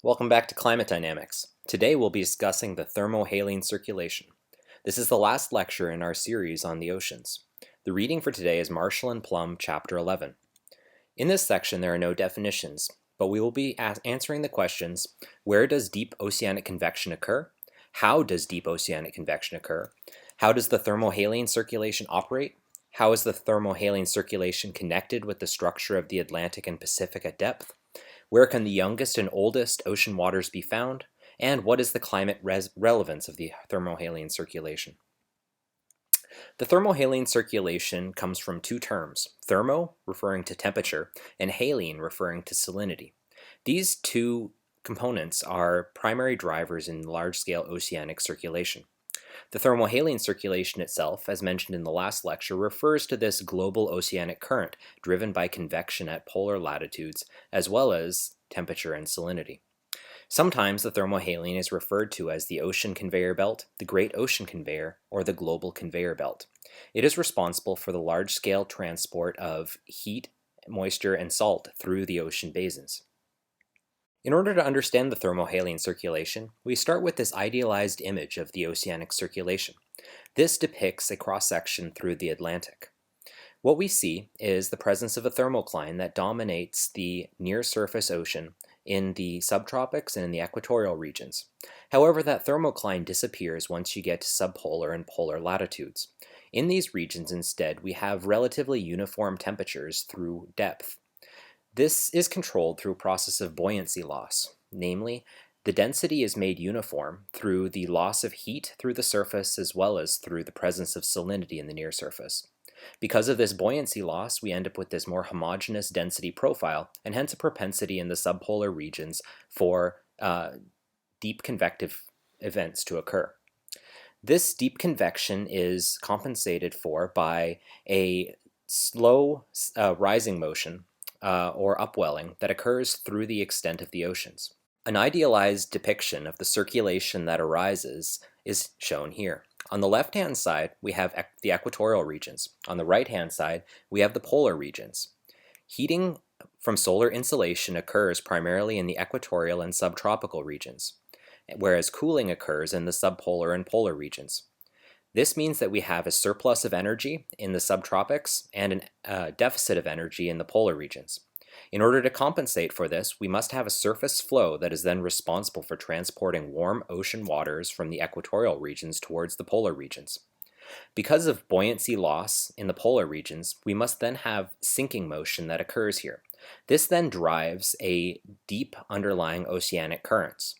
Welcome back to Climate Dynamics. Today we'll be discussing the thermohaline circulation. This is the last lecture in our series on the oceans. The reading for today is Marshall and Plum, Chapter 11. In this section there are no definitions, but we will be answering the questions: where does deep oceanic convection occur? How does deep oceanic convection occur? How does the thermohaline circulation operate? How is the thermohaline circulation connected with the structure of the Atlantic and Pacific at depth? Where can the youngest and oldest ocean waters be found? And what is the climate relevance of the thermohaline circulation? The thermohaline circulation comes from two terms: thermo, referring to temperature, and haline, referring to salinity. These two components are primary drivers in large-scale oceanic circulation. The thermohaline circulation itself, as mentioned in the last lecture, refers to this global oceanic current driven by convection at polar latitudes, as well as temperature and salinity. Sometimes the thermohaline is referred to as the ocean conveyor belt, the Great Ocean Conveyor, or the global conveyor belt. It is responsible for the large-scale transport of heat, moisture, and salt through the ocean basins. In order to understand the thermohaline circulation, we start with this idealized image of the oceanic circulation. This depicts a cross-section through the Atlantic. What we see is the presence of a thermocline that dominates the near-surface ocean in the subtropics and in the equatorial regions. However, that thermocline disappears once you get to subpolar and polar latitudes. In these regions, instead, we have relatively uniform temperatures through depth. This is controlled through a process of buoyancy loss. Namely, the density is made uniform through the loss of heat through the surface as well as through the presence of salinity in the near surface. Because of this buoyancy loss, we end up with this more homogeneous density profile and hence a propensity in the subpolar regions for deep convective events to occur. This deep convection is compensated for by a slow rising motion or upwelling that occurs through the extent of the oceans. An idealized depiction of the circulation that arises is shown here. On the left-hand side, we have the equatorial regions. On the right-hand side, we have the polar regions. Heating from solar insolation occurs primarily in the equatorial and subtropical regions, whereas cooling occurs in the subpolar and polar regions. This means that we have a surplus of energy in the subtropics and a deficit of energy in the polar regions. In order to compensate for this, we must have a surface flow that is then responsible for transporting warm ocean waters from the equatorial regions towards the polar regions. Because of buoyancy loss in the polar regions, we must then have sinking motion that occurs here. This then drives a deep underlying oceanic currents.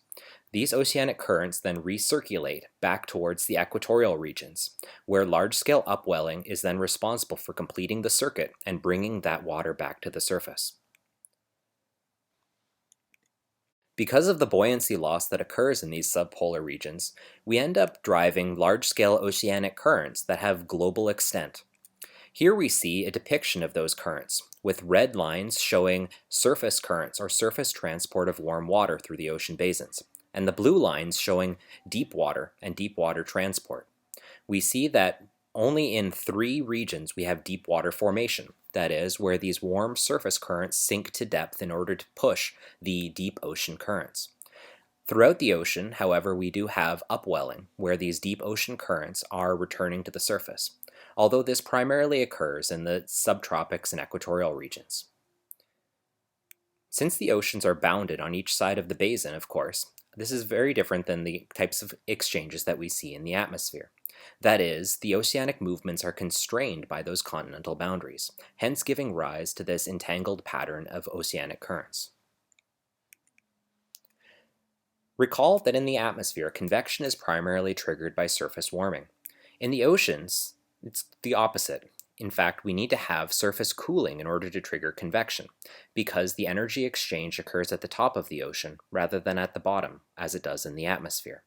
These oceanic currents then recirculate back towards the equatorial regions, where large-scale upwelling is then responsible for completing the circuit and bringing that water back to the surface. Because of the buoyancy loss that occurs in these subpolar regions, we end up driving large-scale oceanic currents that have global extent. Here we see a depiction of those currents, with red lines showing surface currents or surface transport of warm water through the ocean basins, and the blue lines showing deep water and deep water transport. We see that only in 3 regions we have deep water formation, that is, where these warm surface currents sink to depth in order to push the deep ocean currents. Throughout the ocean, however, we do have upwelling, where these deep ocean currents are returning to the surface, although this primarily occurs in the subtropics and equatorial regions. Since the oceans are bounded on each side of the basin, of course, this is very different than the types of exchanges that we see in the atmosphere. That is, the oceanic movements are constrained by those continental boundaries, hence giving rise to this entangled pattern of oceanic currents. Recall that in the atmosphere, convection is primarily triggered by surface warming. In the oceans, it's the opposite. In fact, we need to have surface cooling in order to trigger convection, because the energy exchange occurs at the top of the ocean rather than at the bottom, as it does in the atmosphere.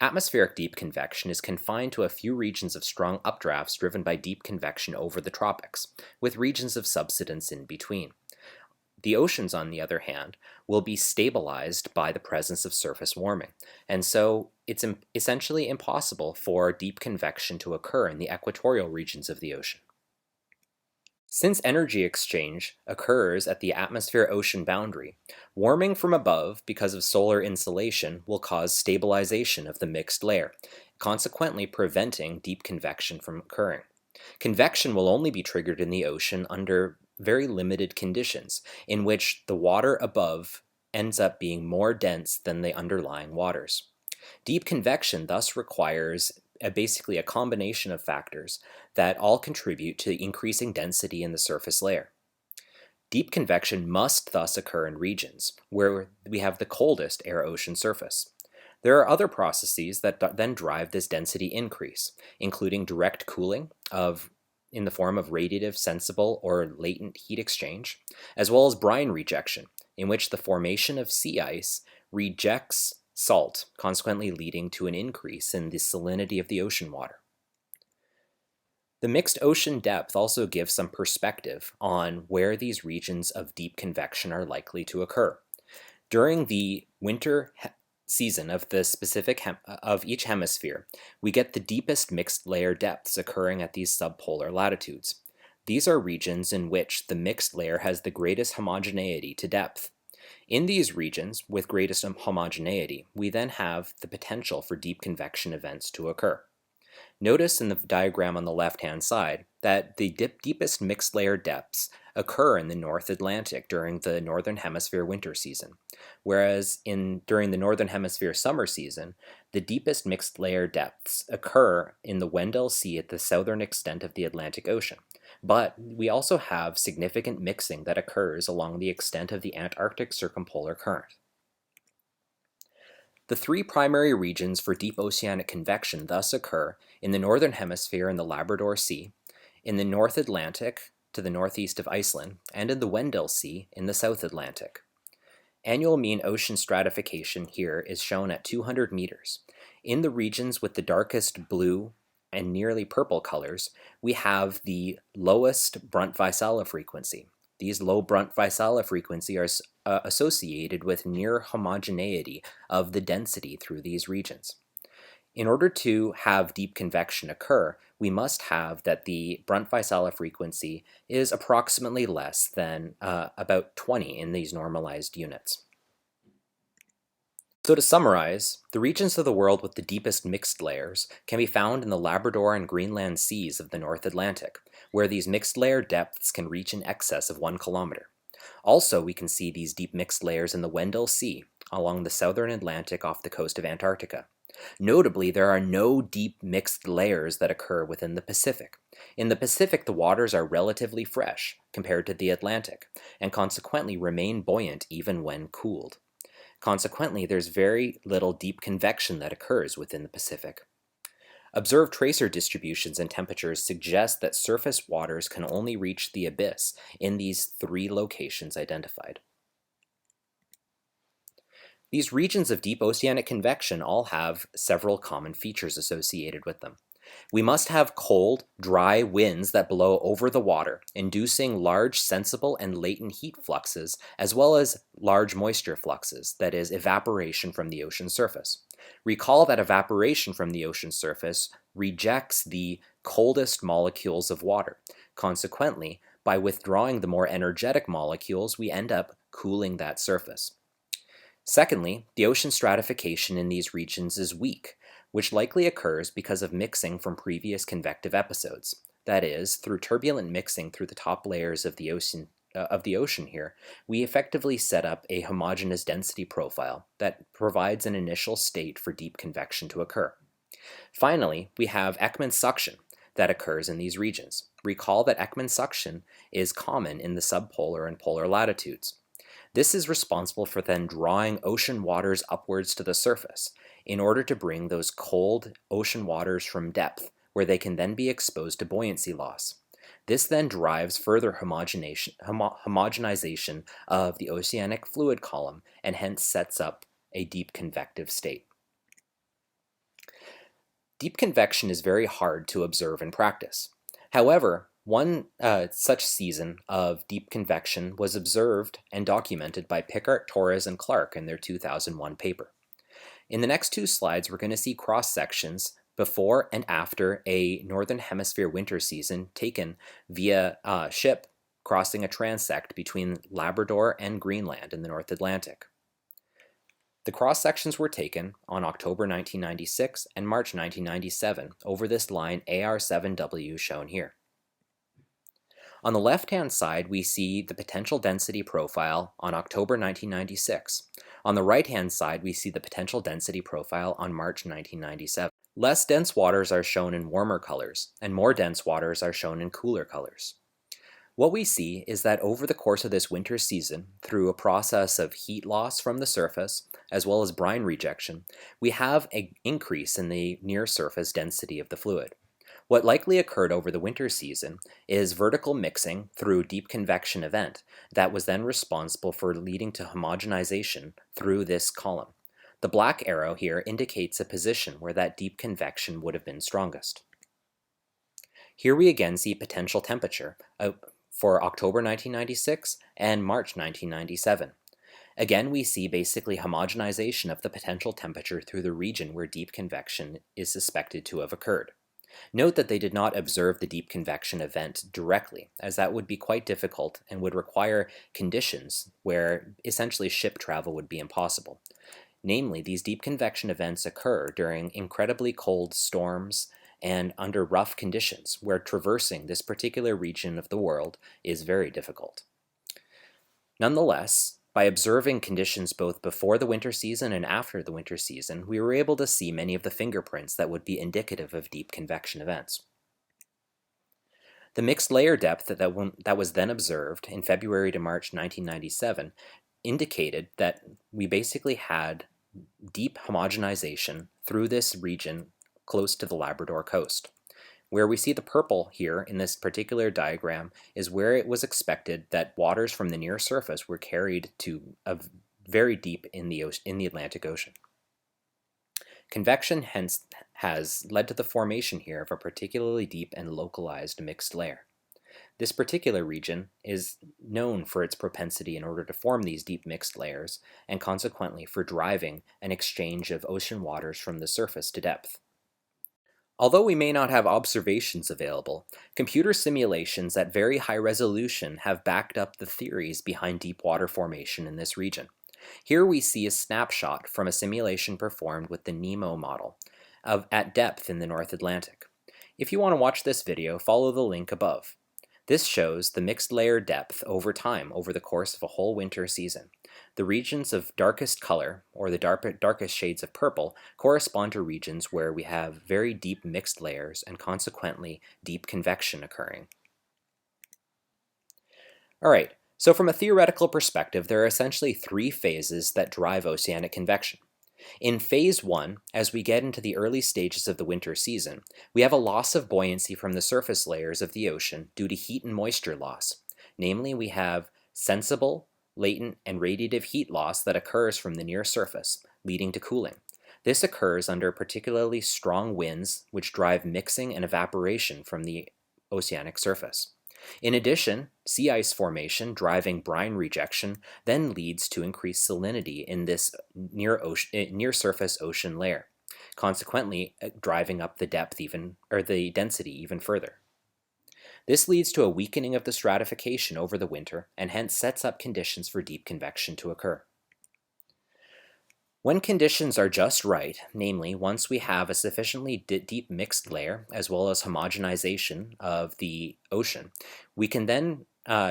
Atmospheric deep convection is confined to a few regions of strong updrafts driven by deep convection over the tropics, with regions of subsidence in between. The oceans, on the other hand, will be stabilized by the presence of surface warming, and so it's essentially impossible for deep convection to occur in the equatorial regions of the ocean. Since energy exchange occurs at the atmosphere-ocean boundary, warming from above because of solar insolation will cause stabilization of the mixed layer, consequently preventing deep convection from occurring. Convection will only be triggered in the ocean under very limited conditions, in which the water above ends up being more dense than the underlying waters. Deep convection thus requires basically a combination of factors that all contribute to increasing density in the surface layer. Deep convection must thus occur in regions where we have the coldest air-ocean surface. There are other processes that then drive this density increase, including direct cooling in the form of radiative, sensible, or latent heat exchange, as well as brine rejection, in which the formation of sea ice rejects salt, consequently leading to an increase in the salinity of the ocean water. The mixed ocean depth also gives some perspective on where these regions of deep convection are likely to occur. During the winter season of the specific of each hemisphere, we get the deepest mixed layer depths occurring at these subpolar latitudes. These are regions in which the mixed layer has the greatest homogeneity to depth. In these regions with greatest homogeneity, we then have the potential for deep convection events to occur. Notice in the diagram on the left-hand side that the deepest mixed layer depths occur in the North Atlantic during the Northern Hemisphere winter season, whereas during the Northern Hemisphere summer season, the deepest mixed layer depths occur in the Weddell Sea at the southern extent of the Atlantic Ocean. But we also have significant mixing that occurs along the extent of the Antarctic circumpolar current. The three primary regions for deep oceanic convection thus occur in the Northern Hemisphere in the Labrador Sea, in the North Atlantic to the northeast of Iceland, and in the Weddell Sea in the South Atlantic. Annual mean ocean stratification here is shown at 200 meters. In the regions with the darkest blue and nearly purple colors, we have the lowest Brunt-Väisälä frequency. These low Brunt-Väisälä frequency are associated with near homogeneity of the density through these regions. In order to have deep convection occur, we must have that the Brunt-Väisälä frequency is approximately less than about 20 in these normalized units. So to summarize, the regions of the world with the deepest mixed layers can be found in the Labrador and Greenland seas of the North Atlantic, where these mixed layer depths can reach in excess of 1 kilometer. Also, we can see these deep mixed layers in the Weddell Sea, along the southern Atlantic off the coast of Antarctica. Notably, there are no deep mixed layers that occur within the Pacific. In the Pacific, the waters are relatively fresh compared to the Atlantic, and consequently remain buoyant even when cooled. Consequently, there's very little deep convection that occurs within the Pacific. Observed tracer distributions and temperatures suggest that surface waters can only reach the abyss in these three locations identified. These regions of deep oceanic convection all have several common features associated with them. We must have cold, dry winds that blow over the water, inducing large sensible and latent heat fluxes, as well as large moisture fluxes, that is, evaporation from the ocean surface. Recall that evaporation from the ocean surface rejects the coldest molecules of water. Consequently, by withdrawing the more energetic molecules, we end up cooling that surface. Secondly, the ocean stratification in these regions is weak, which likely occurs because of mixing from previous convective episodes. That is, through turbulent mixing through the top layers of the ocean here, we effectively set up a homogeneous density profile that provides an initial state for deep convection to occur. Finally, we have Ekman suction that occurs in these regions. Recall that Ekman suction is common in the subpolar and polar latitudes. This is responsible for then drawing ocean waters upwards to the surface in order to bring those cold ocean waters from depth, where they can then be exposed to buoyancy loss. This then drives further homogenization of the oceanic fluid column and hence sets up a deep convective state. Deep convection is very hard to observe in practice. However, one such season of deep convection was observed and documented by Pickart, Torres, and Clark in their 2001 paper. In the next two slides, we're going to see cross-sections before and after a Northern Hemisphere winter season taken via ship crossing a transect between Labrador and Greenland in the North Atlantic. The cross-sections were taken on October 1996 and March 1997 over this line AR7W shown here. On the left-hand side, we see the potential density profile on October 1996. On the right-hand side, we see the potential density profile on March 1997. Less dense waters are shown in warmer colors, and more dense waters are shown in cooler colors. What we see is that over the course of this winter season, through a process of heat loss from the surface, as well as brine rejection, we have an increase in the near-surface density of the fluid. What likely occurred over the winter season is vertical mixing through a deep convection event that was then responsible for leading to homogenization through this column. The black arrow here indicates a position where that deep convection would have been strongest. Here we again see potential temperature for October 1996 and March 1997. Again, we see basically homogenization of the potential temperature through the region where deep convection is suspected to have occurred. Note that they did not observe the deep convection event directly, as that would be quite difficult and would require conditions where essentially ship travel would be impossible. Namely, these deep convection events occur during incredibly cold storms and under rough conditions, where traversing this particular region of the world is very difficult. Nonetheless, by observing conditions both before the winter season and after the winter season, we were able to see many of the fingerprints that would be indicative of deep convection events. The mixed layer depth that was then observed in February to March 1997 indicated that we basically had deep homogenization through this region close to the Labrador coast. Where we see the purple here in this particular diagram is where it was expected that waters from the near surface were carried to very deep in the Atlantic Ocean. Convection hence has led to the formation here of a particularly deep and localized mixed layer. This particular region is known for its propensity in order to form these deep mixed layers, and consequently for driving an exchange of ocean waters from the surface to depth. Although we may not have observations available, computer simulations at very high resolution have backed up the theories behind deep water formation in this region. Here we see a snapshot from a simulation performed with the NEMO model at depth in the North Atlantic. If you want to watch this video, follow the link above. This shows the mixed layer depth over time over the course of a whole winter season. The regions of darkest color, or the darkest shades of purple, correspond to regions where we have very deep mixed layers and consequently deep convection occurring. Alright, so from a theoretical perspective, there are essentially three phases that drive oceanic convection. In phase 1, as we get into the early stages of the winter season, we have a loss of buoyancy from the surface layers of the ocean due to heat and moisture loss. Namely, we have sensible, latent, and radiative heat loss that occurs from the near surface, leading to cooling. This occurs under particularly strong winds, which drive mixing and evaporation from the oceanic surface. In addition, sea ice formation driving brine rejection then leads to increased salinity in this near-surface ocean layer, consequently driving up the the density even further. This leads to a weakening of the stratification over the winter and hence sets up conditions for deep convection to occur. When conditions are just right, namely once we have a sufficiently deep mixed layer as well as homogenization of the ocean, we can then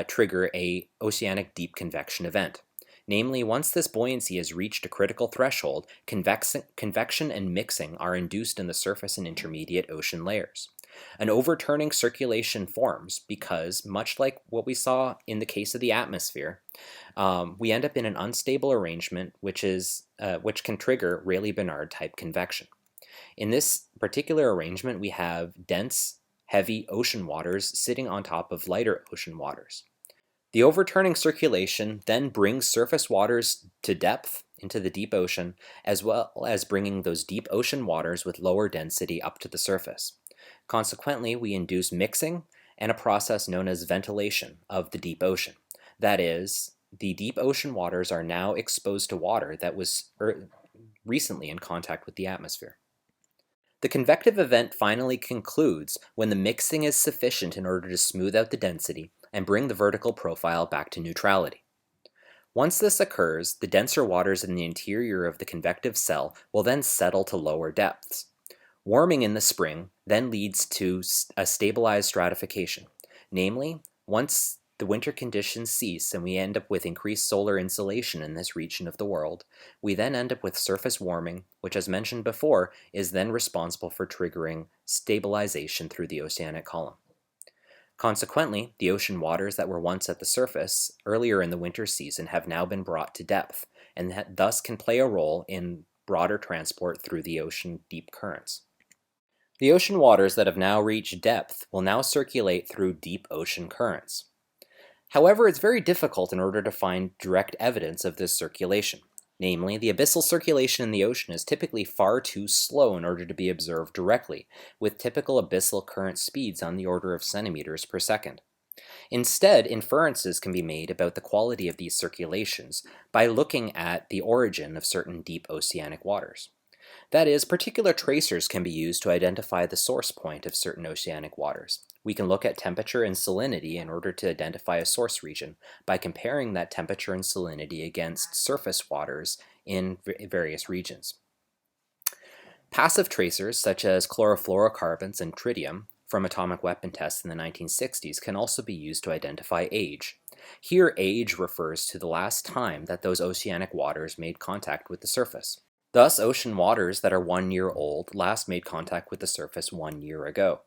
trigger a oceanic deep convection event. Namely, once this buoyancy has reached a critical threshold, convection and mixing are induced in the surface and intermediate ocean layers. An overturning circulation forms because, much like what we saw in the case of the atmosphere, we end up in an unstable arrangement which can trigger Rayleigh-Bénard type convection. In this particular arrangement, we have dense, heavy ocean waters sitting on top of lighter ocean waters. The overturning circulation then brings surface waters to depth into the deep ocean, as well as bringing those deep ocean waters with lower density up to the surface. Consequently, we induce mixing and a process known as ventilation of the deep ocean. That is, the deep ocean waters are now exposed to water that was recently in contact with the atmosphere. The convective event finally concludes when the mixing is sufficient in order to smooth out the density and bring the vertical profile back to neutrality. Once this occurs, the denser waters in the interior of the convective cell will then settle to lower depths. Warming in the spring then leads to a stabilized stratification, namely, once the winter conditions cease and we end up with increased solar insolation in this region of the world, we then end up with surface warming, which, as mentioned before, is then responsible for triggering stabilization through the oceanic column. Consequently, the ocean waters that were once at the surface earlier in the winter season have now been brought to depth, and thus can play a role in broader transport through the ocean deep currents. The ocean waters that have now reached depth will now circulate through deep ocean currents. However, it's very difficult in order to find direct evidence of this circulation. Namely, the abyssal circulation in the ocean is typically far too slow in order to be observed directly, with typical abyssal current speeds on the order of centimeters per second. Instead, inferences can be made about the quality of these circulations by looking at the origin of certain deep oceanic waters. That is, particular tracers can be used to identify the source point of certain oceanic waters. We can look at temperature and salinity in order to identify a source region by comparing that temperature and salinity against surface waters in various regions. Passive tracers, such as chlorofluorocarbons and tritium, from atomic weapon tests in the 1960s can also be used to identify age. Here, age refers to the last time that those oceanic waters made contact with the surface. Thus, ocean waters that are 1 year old last made contact with the surface 1 year ago.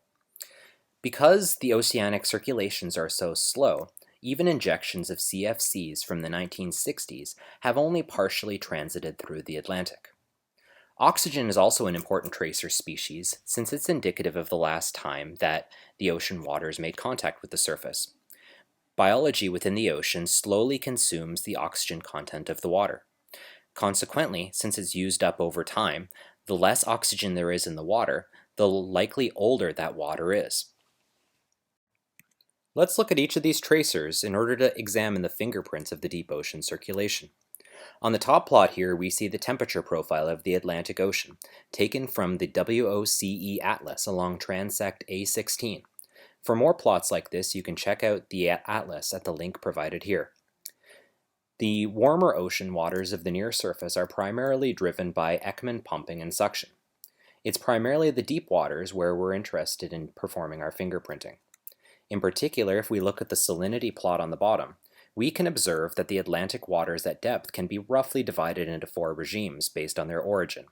Because the oceanic circulations are so slow, even injections of CFCs from the 1960s have only partially transited through the Atlantic. Oxygen is also an important tracer species, since it's indicative of the last time that the ocean waters made contact with the surface. Biology within the ocean slowly consumes the oxygen content of the water. Consequently, since it's used up over time, the less oxygen there is in the water, the likely older that water is. Let's look at each of these tracers in order to examine the fingerprints of the deep ocean circulation. On the top plot here, we see the temperature profile of the Atlantic Ocean, taken from the WOCE Atlas along transect A16. For more plots like this, you can check out the atlas at the link provided here. The warmer ocean waters of the near surface are primarily driven by Ekman pumping and suction. It's primarily the deep waters where we're interested in performing our fingerprinting. In particular, if we look at the salinity plot on the bottom, we can observe that the Atlantic waters at depth can be roughly divided into 4 regimes based on their origin.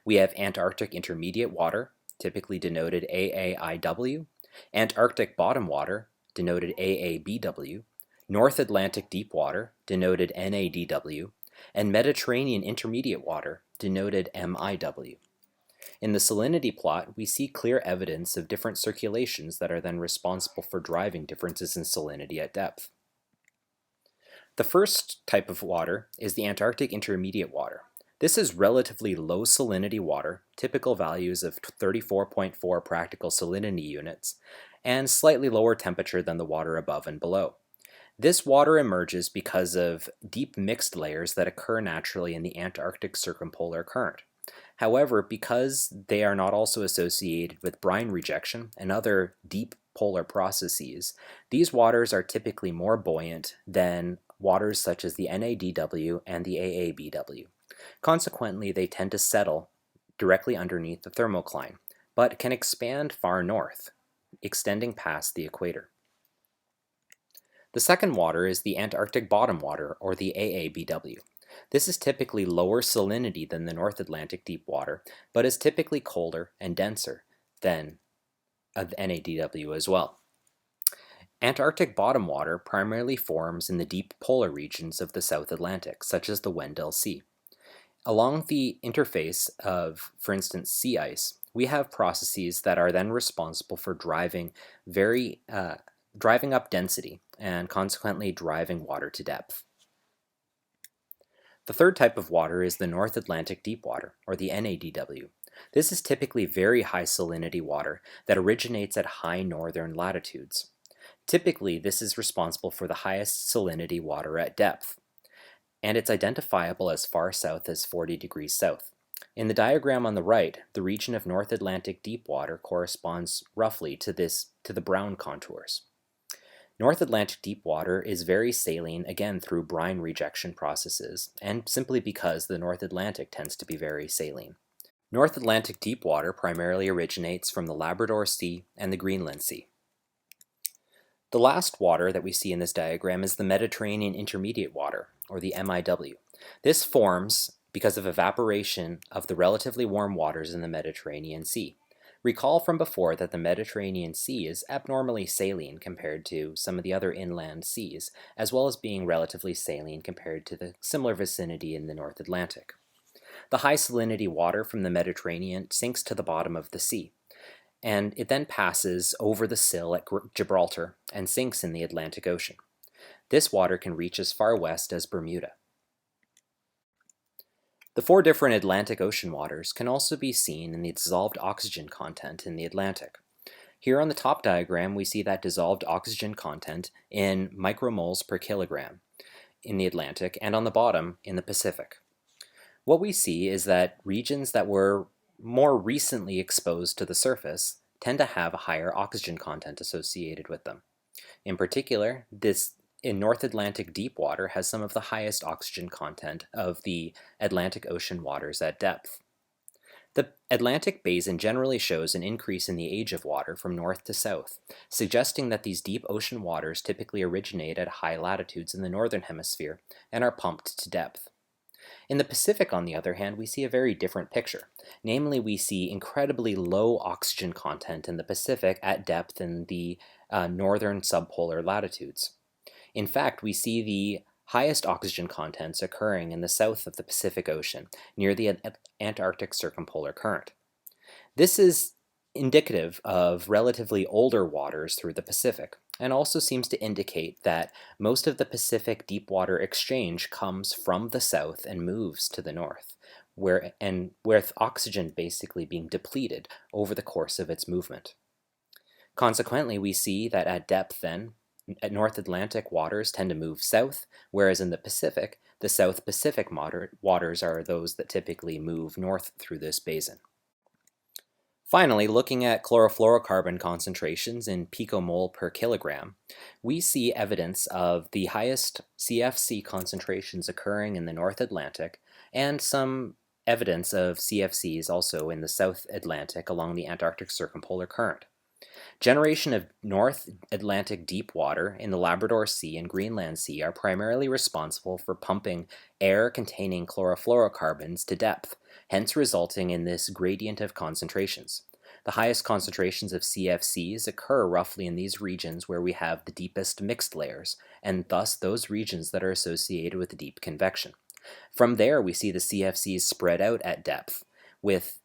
We have Antarctic intermediate water, typically denoted AAIW, Antarctic bottom water, denoted AABW, North Atlantic deep water, denoted NADW, and Mediterranean intermediate water, denoted MIW. In the salinity plot, we see clear evidence of different circulations that are then responsible for driving differences in salinity at depth. The first type of water is the Antarctic intermediate water. This is relatively low salinity water, typical values of 34.4 practical salinity units, and slightly lower temperature than the water above and below. This water emerges because of deep mixed layers that occur naturally in the Antarctic circumpolar current. However, because they are not also associated with brine rejection and other deep polar processes, these waters are typically more buoyant than waters such as the NADW and the AABW. Consequently, they tend to settle directly underneath the thermocline, but can expand far north, extending past the equator. The second water is the Antarctic bottom water, or the AABW. This is typically lower salinity than the North Atlantic deep water, but is typically colder and denser than the NADW as well. Antarctic bottom water primarily forms in the deep polar regions of the South Atlantic, such as the Weddell Sea. Along the interface of, for instance, sea ice, we have processes that are then responsible for driving up density and consequently driving water to depth. The third type of water is the North Atlantic deep water, or the NADW. This is typically very high salinity water that originates at high northern latitudes. Typically, this is responsible for the highest salinity water at depth, and it's identifiable as far south as 40 degrees south. In the diagram on the right, the region of North Atlantic deep water corresponds roughly to the brown contours. North Atlantic deep water is very saline, again through brine rejection processes, and simply because the North Atlantic tends to be very saline. North Atlantic deep water primarily originates from the Labrador Sea and the Greenland Sea. The last water that we see in this diagram is the Mediterranean Intermediate Water, or the MIW. This forms because of evaporation of the relatively warm waters in the Mediterranean Sea. Recall from before that the Mediterranean Sea is abnormally saline compared to some of the other inland seas, as well as being relatively saline compared to the similar vicinity in the North Atlantic. The high salinity water from the Mediterranean sinks to the bottom of the sea, and it then passes over the sill at Gibraltar and sinks in the Atlantic Ocean. This water can reach as far west as Bermuda. The four different Atlantic Ocean waters can also be seen in the dissolved oxygen content in the Atlantic. Here on the top diagram, we see that dissolved oxygen content in micromoles per kilogram in the Atlantic, and on the bottom in the Pacific. What we see is that regions that were more recently exposed to the surface tend to have a higher oxygen content associated with them. In particular, this in North Atlantic deep water has some of the highest oxygen content of the Atlantic Ocean waters at depth. The Atlantic basin generally shows an increase in the age of water from north to south, suggesting that these deep ocean waters typically originate at high latitudes in the northern hemisphere and are pumped to depth. In the Pacific, on the other hand, we see a very different picture. Namely, we see incredibly low oxygen content in the Pacific at depth in the northern subpolar latitudes. In fact, we see the highest oxygen contents occurring in the south of the Pacific Ocean, near the Antarctic circumpolar current. This is indicative of relatively older waters through the Pacific, and also seems to indicate that most of the Pacific deep water exchange comes from the south and moves to the north, with oxygen basically being depleted over the course of its movement. Consequently, we see that at depth then, North Atlantic waters tend to move south, whereas in the Pacific, the South Pacific waters are those that typically move north through this basin. Finally, looking at chlorofluorocarbon concentrations in picomole per kilogram, we see evidence of the highest CFC concentrations occurring in the North Atlantic, and some evidence of CFCs also in the South Atlantic along the Antarctic circumpolar current. Generation of North Atlantic deep water in the Labrador Sea and Greenland Sea are primarily responsible for pumping air containing chlorofluorocarbons to depth, hence resulting in this gradient of concentrations. The highest concentrations of CFCs occur roughly in these regions where we have the deepest mixed layers, and thus those regions that are associated with deep convection. From there, we see the CFCs spread out at depth, with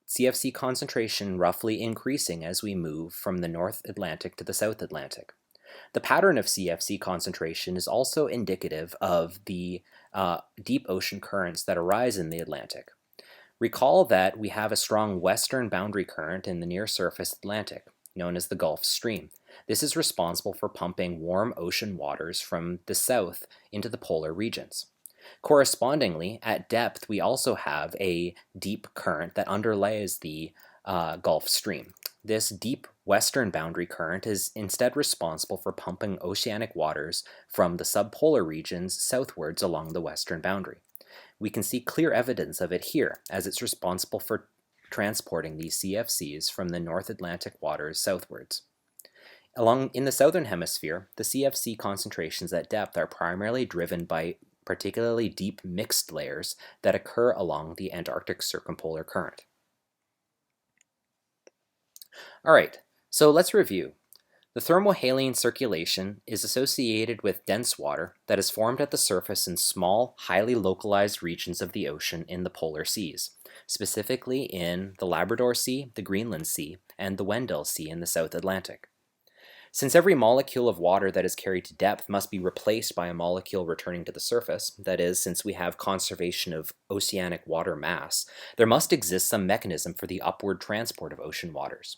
CFC concentration roughly increasing as we move from the North Atlantic to the South Atlantic. The pattern of CFC concentration is also indicative of the deep ocean currents that arise in the Atlantic. Recall that we have a strong western boundary current in the near-surface Atlantic, known as the Gulf Stream. This is responsible for pumping warm ocean waters from the south into the polar regions. Correspondingly, at depth, we also have a deep current that underlies the Gulf Stream. This deep western boundary current is instead responsible for pumping oceanic waters from the subpolar regions southwards along the western boundary. We can see clear evidence of it here, as it's responsible for transporting these CFCs from the North Atlantic waters southwards. In the southern hemisphere, the CFC concentrations at depth are primarily driven by particularly deep mixed layers that occur along the Antarctic circumpolar current. Alright, so let's review. The thermohaline circulation is associated with dense water that is formed at the surface in small, highly localized regions of the ocean in the polar seas, specifically in the Labrador Sea, the Greenland Sea, and the Weddell Sea in the South Atlantic. Since every molecule of water that is carried to depth must be replaced by a molecule returning to the surface, that is, since we have conservation of oceanic water mass, there must exist some mechanism for the upward transport of ocean waters.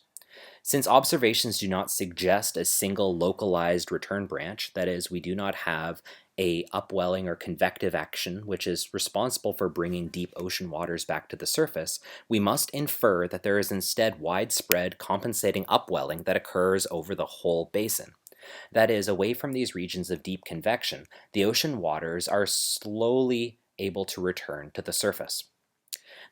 Since observations do not suggest a single localized return branch, that is, we do not have a upwelling or convective action which is responsible for bringing deep ocean waters back to the surface, we must infer that there is instead widespread compensating upwelling that occurs over the whole basin. That is, away from these regions of deep convection, the ocean waters are slowly able to return to the surface.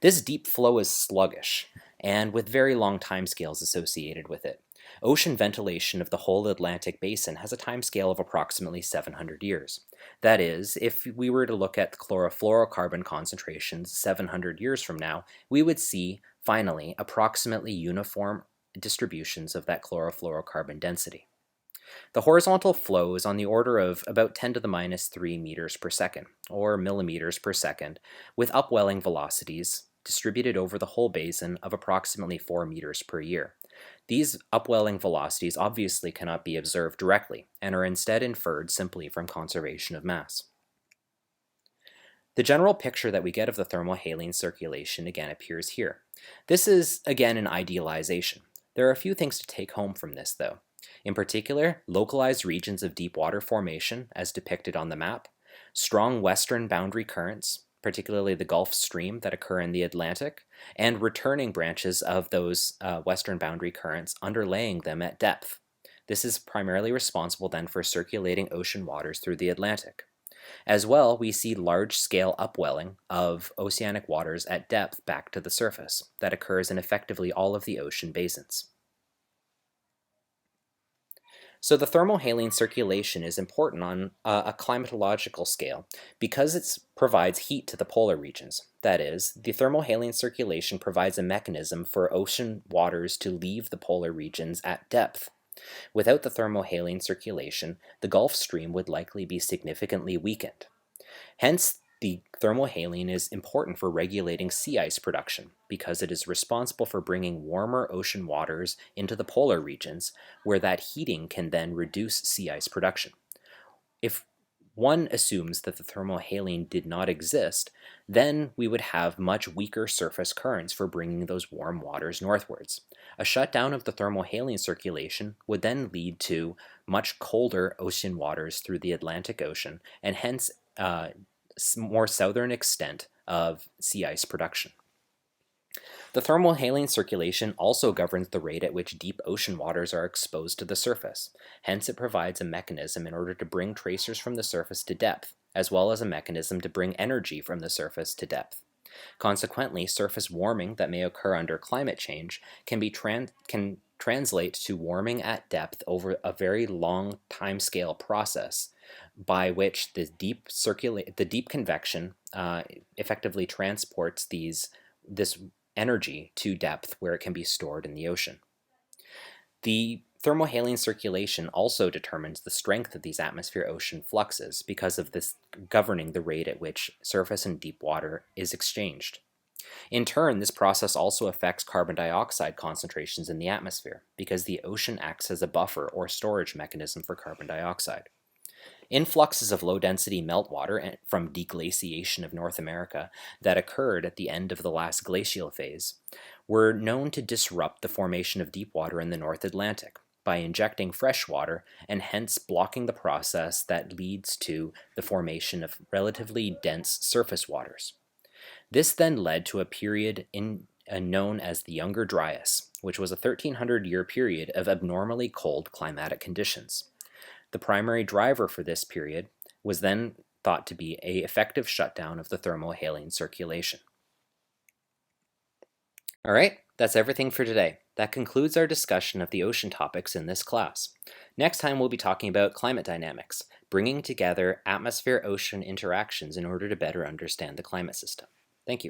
This deep flow is sluggish, and with very long timescales associated with it. Ocean ventilation of the whole Atlantic basin has a timescale of approximately 700 years. That is, if we were to look at chlorofluorocarbon concentrations 700 years from now, we would see, finally, approximately uniform distributions of that chlorofluorocarbon density. The horizontal flow is on the order of about 10 to the minus 3 meters per second, or millimeters per second, with upwelling velocities distributed over the whole basin of approximately 4 meters per year. These upwelling velocities obviously cannot be observed directly, and are instead inferred simply from conservation of mass. The general picture that we get of the thermohaline circulation again appears here. This is, again, an idealization. There are a few things to take home from this, though. In particular, localized regions of deep water formation, as depicted on the map, strong western boundary currents, particularly the Gulf Stream that occur in the Atlantic, and returning branches of those western boundary currents underlaying them at depth. This is primarily responsible then for circulating ocean waters through the Atlantic. As well, we see large-scale upwelling of oceanic waters at depth back to the surface that occurs in effectively all of the ocean basins. So the thermohaline circulation is important on a climatological scale because it provides heat to the polar regions. That is, the thermohaline circulation provides a mechanism for ocean waters to leave the polar regions at depth. Without the thermohaline circulation, the Gulf Stream would likely be significantly weakened. Hence, the thermohaline is important for regulating sea ice production because it is responsible for bringing warmer ocean waters into the polar regions, where that heating can then reduce sea ice production. If one assumes that the thermohaline did not exist, then we would have much weaker surface currents for bringing those warm waters northwards. A shutdown of the thermohaline circulation would then lead to much colder ocean waters through the Atlantic Ocean, and hence more southern extent of sea ice production. The thermohaline circulation also governs the rate at which deep ocean waters are exposed to the surface. Hence, it provides a mechanism in order to bring tracers from the surface to depth, as well as a mechanism to bring energy from the surface to depth. Consequently, surface warming that may occur under climate change can translate to warming at depth over a very long timescale process, by which the deep convection effectively transports this energy to depth where it can be stored in the ocean. The thermohaline circulation also determines the strength of these atmosphere-ocean fluxes because of this governing the rate at which surface and deep water is exchanged. In turn, this process also affects carbon dioxide concentrations in the atmosphere because the ocean acts as a buffer or storage mechanism for carbon dioxide. Influxes of low-density meltwater from deglaciation of North America that occurred at the end of the last glacial phase were known to disrupt the formation of deep water in the North Atlantic by injecting fresh water and hence blocking the process that leads to the formation of relatively dense surface waters. This then led to a period known as the Younger Dryas, which was a 1300-year period of abnormally cold climatic conditions. The primary driver for this period was then thought to be an effective shutdown of the thermohaline circulation. All right, that's everything for today. That concludes our discussion of the ocean topics in this class. Next time we'll be talking about climate dynamics, bringing together atmosphere-ocean interactions in order to better understand the climate system. Thank you.